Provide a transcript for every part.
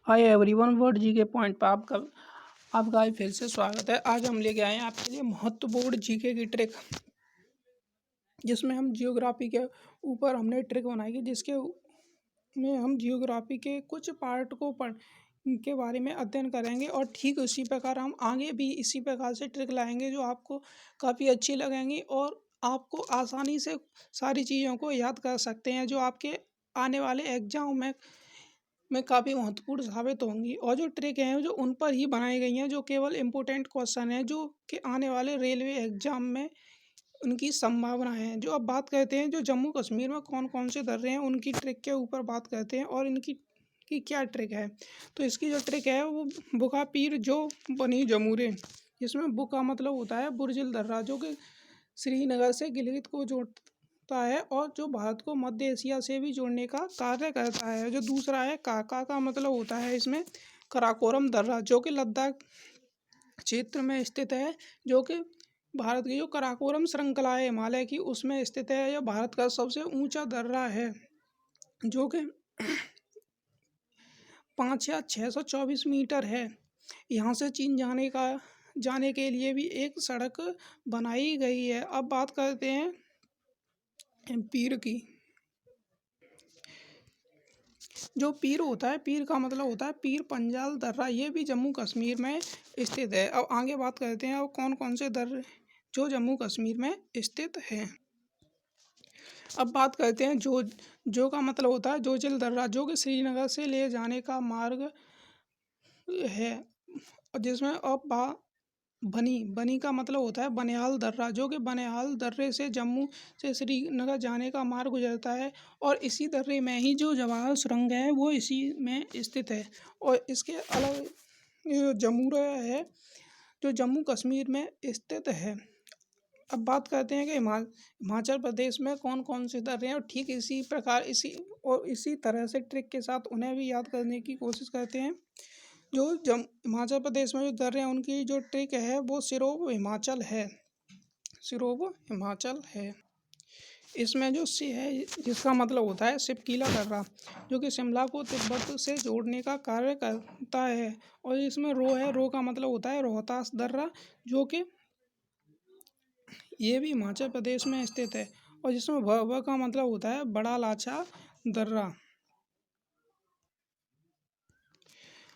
Hi everyone, word GK point पर आपका आज फिर से स्वागत है। आज हम लेके आए हैं आपके लिए महत्वपूर्ण जीके की ट्रिक, जिसमें हम जियोग्राफी के ऊपर हमने ट्रिक बनाई है, जिसके में हम जियोग्राफी के कुछ पार्ट को पढ़ के बारे में अध्ययन करेंगे और ठीक उसी प्रकार हम आगे भी इसी प्रकार से ट्रिक लाएंगे जो आपको काफ़ी अच्छी लगेंगी और आपको आसानी से सारी चीज़ों को याद कर सकते हैं, जो आपके आने वाले एग्जाम में काफ़ी महत्वपूर्ण साबित होंगी। और जो ट्रिक हैं जो उन पर ही बनाई गई हैं, जो केवल इम्पोर्टेंट क्वेश्चन है जो कि आने वाले रेलवे एग्जाम में उनकी संभावना है। जो अब बात करते हैं जो जम्मू कश्मीर में कौन कौन से दर्रे हैं, उनकी ट्रिक के ऊपर बात करते हैं और इनकी की क्या ट्रिक है। तो इसकी जो ट्रिक है वो बुका पीर जो बनी जमूरे, जिसमें बुक का मतलब होता है बुर्जिल दर्रा, जो कि श्रीनगर से गिलगित को जोड़ता है और जो भारत को मध्य एशिया से भी जोड़ने का कार्य करता है। जो दूसरा है काका का मतलब होता है इसमें कराकोरम दर्रा, जो कि लद्दाख क्षेत्र में स्थित है, जो कि भारत की जो कराकोरम श्रृंखला है हिमालय की उसमें स्थित है। यह भारत का सबसे ऊंचा दर्रा है, जो कि 5 या 624 मीटर है। यहाँ से चीन जाने के लिए भी एक सड़क बनाई गई है। अब बात करते हैं पीर की। जो पीर होता है, पीर का मतलब होता है पीर पंजाल दर्रा, ये भी जम्मू कश्मीर में स्थित है। अब आगे बात करते हैं और कौन कौन से दर्रे जो जम्मू कश्मीर में स्थित हैं। अब बात करते हैं जो का मतलब होता है जोजिल दर्रा, जो कि श्रीनगर से ले जाने का मार्ग है, जिसमें बनी का मतलब होता है बनिहाल दर्रा, जो कि बनिहाल दर्रे से जम्मू से श्रीनगर जाने का मार्ग गुजरता है और इसी दर्रे में ही जो जवाहर सुरंग है वो इसी में स्थित है। और इसके अलग जो जमूरा है जो जम्मू कश्मीर में स्थित है। अब बात करते हैं कि हिमाचल प्रदेश में कौन कौन से दर्रे हैं और ठीक इसी प्रकार इसी तरह से ट्रिक के साथ उन्हें भी याद करने की कोशिश करते हैं। जो हिमाचल प्रदेश में जो दर्रे हैं उनकी जो ट्रिक है वो सिरोब हिमाचल है। सिरोब हिमाचल है। इसमें जो सी है जिसका मतलब होता है शिपकीला दर्रा, जो कि शिमला को तिब्बत से जोड़ने का कार्य करता है। और इसमें रो का मतलब होता है रोहतास दर्रा, जो कि ये भी हिमाचल प्रदेश में स्थित है। और जिसमें व का मतलब होता है बड़ा लाचा दर्रा।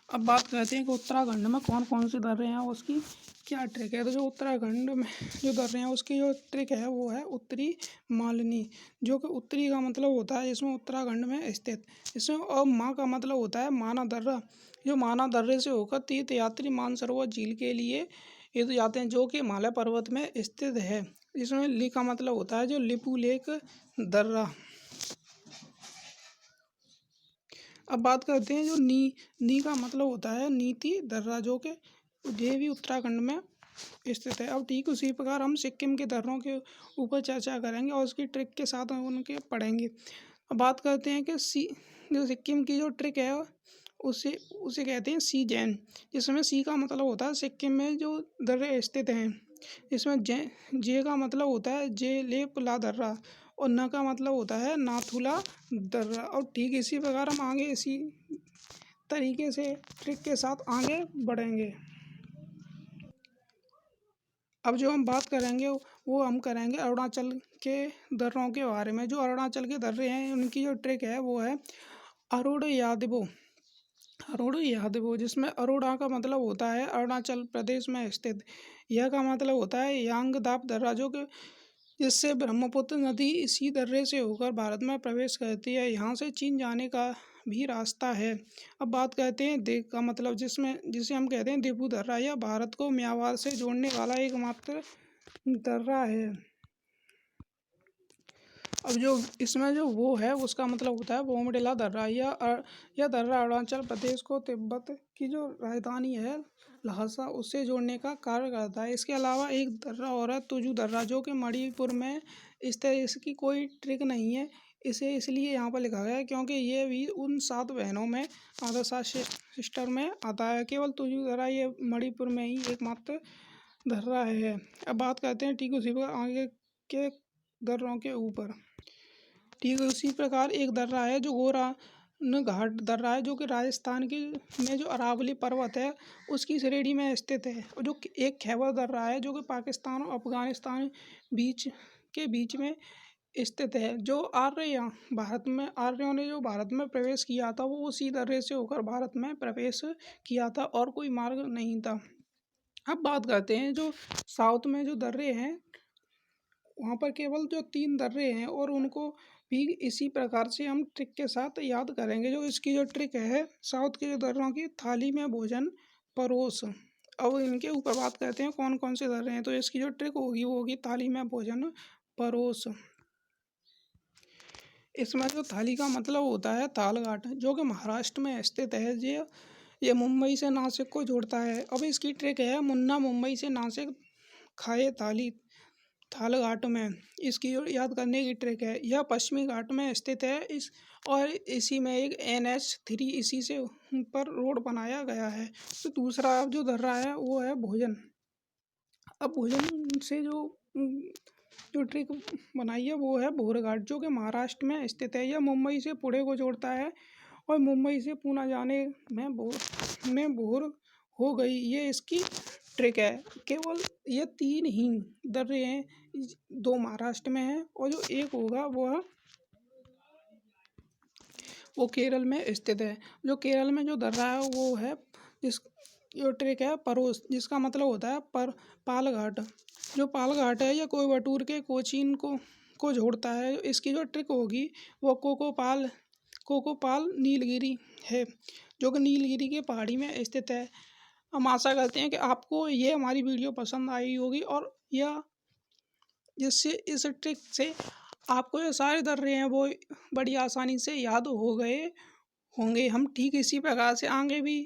अब बात करते हैं कि उत्तराखंड में कौन कौन से दर्रे हैं, उसकी क्या ट्रिक है। तो जो उत्तराखंड में जो दर्रे हैं उसकी जो ट्रिक है वो है उत्तरी मालिनी, जो कि उत्तरी का मतलब होता है इसमें उत्तराखंड में स्थित। इसमें और माँ का मतलब होता है माना दर्रा, जो माना दर्रे से होकर तीर्थ यात्री मानसरोवर झील के लिए ये तो जाते हैं, जो कि हिमालय पर्वत में स्थित है। इसमें ली का मतलब होता है जो लिपू लेक दर्रा। अब बात करते हैं जो नी का मतलब होता है नीति दर्रा, जो कि ये भी उत्तराखंड में स्थित है। अब ठीक उसी प्रकार हम सिक्किम के दर्रों के ऊपर चर्चा करेंगे और उसकी ट्रिक के साथ हम उनके पढ़ेंगे। अब बात करते हैं कि जो सिक्किम की जो ट्रिक है उसे उसे कहते हैं सी जैन, जिसमें सी का मतलब होता है सिक्किम में जो दर्रे स्थित हैं। इसमें जे का मतलब होता है जे लेपला दर्रा और न का मतलब होता है नाथुला दर्रा। और ठीक इसी प्रकार हम आगे इसी तरीके से ट्रिक के साथ आगे बढ़ेंगे। अब जो हम बात करेंगे वो हम करेंगे अरुणाचल के दर्रों के बारे में। जो अरुणाचल के दर्रे हैं उनकी जो ट्रिक है वो है अरुण यादवो, जिसमें अरोड़ा का मतलब होता है अरुणाचल प्रदेश में स्थित। यह का मतलब होता है यांगदाप दर्रा, जो कि जिससे ब्रह्मपुत्र नदी इसी दर्रे से होकर भारत में प्रवेश करती है। यहाँ से चीन जाने का भी रास्ता है। अब बात करते हैं दे का मतलब, जिसे हम कहते हैं देबू दर्रा। यह भारत को म्यांमार से जोड़ने वाला एकमात्र दर्रा है। अब जो इसमें जो वो है उसका मतलब होता है बोमडिला दर्रा। यह दर्रा अरुणाचल प्रदेश को तिब्बत की जो राजधानी है लहासा उससे जोड़ने का कार्य करता है। इसके अलावा एक दर्रा और है तुजू दर्रा, जो कि मणिपुर में स्थित। इसकी कोई ट्रिक नहीं है, इसे इसलिए यहाँ पर लिखा गया है क्योंकि ये भी उन 7 बहनों में आदर्शा सिस्टर में आता है। केवल तुजू दर्रा ये मणिपुर में ही एकमात्र दर्रा है। अब बात करते हैं ठीक उसी पर आगे के दर्रों के ऊपर। ठीक उसी प्रकार एक दर्रा है जो घाट दर्रा है जो कि राजस्थान की में जो अरावली पर्वत है उसकी श्रेणी में स्थित है। और जो एक खैबर दर्रा है जो कि पाकिस्तान और अफगानिस्तान बीच में स्थित है। जो आर्यों ने जो भारत में प्रवेश किया था वो उसी दर्रे से होकर भारत में प्रवेश किया था और कोई मार्ग नहीं था। अब बात करते हैं जो साउथ में जो दर्रे हैं, वहाँ पर केवल जो 3 दर्रे हैं और उनको भी इसी प्रकार से हम ट्रिक के साथ याद करेंगे। जो इसकी जो ट्रिक है साउथ के जो दर्रों की, थाली में भोजन परोस। अब इनके ऊपर बात करते हैं कौन कौन से दर्रे हैं। तो इसकी जो ट्रिक होगी वो होगी थाली में भोजन परोस। इसमें जो थाली का मतलब होता है थालघाट, जो कि महाराष्ट्र में स्थित है। ये मुंबई से नासिक को जोड़ता है। अब इसकी ट्रिक है मुन्ना मुंबई से नासिक खाए थाली थालघाट में। इसकी जो याद करने की ट्रिक है, यह पश्चिमी घाट में स्थित है। और इसी में एक NH3 इसी से पर रोड बनाया गया है। तो दूसरा जो दर्रा है वो है भोजन। अब भोजन से जो ट्रिक बनाई है वो है भोरघाट, जो कि महाराष्ट्र में स्थित है। यह मुंबई से पुणे को जोड़ता है और मुंबई से पूना जाने में भोर हो गई, ये इसकी ट्रिक है। केवल ये 3 ही दर्रे हैं, 2 महाराष्ट्र में हैं और जो एक होगा वो केरल में स्थित है। जो केरल में जो दर्रा है वो है जिस जो ट्रिक है परोस, जिसका मतलब होता है पालघाट। जो पालघाट है यह कोयबटूर के कोचीन को जोड़ता है। इसकी जो ट्रिक होगी वो कोकोपाल नीलगिरी है, जो कि नीलगिरी के पहाड़ी में स्थित है। हम आशा करते हैं कि आपको ये हमारी वीडियो पसंद आई होगी और यह जिससे इस ट्रिक से आपको ये सारे दर्रे हैं वो बड़ी आसानी से याद हो गए होंगे। हम ठीक इसी प्रकार से आगे भी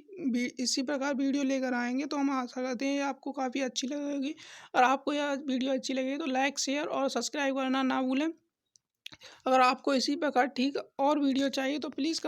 इसी प्रकार वीडियो लेकर आएंगे। तो हम आशा करते हैं ये आपको काफ़ी अच्छी लगेगी। और आपको यह वीडियो अच्छी लगी तो लाइक शेयर और सब्सक्राइब करना ना भूलें। अगर आपको इसी प्रकार ठीक और वीडियो चाहिए तो प्लीज़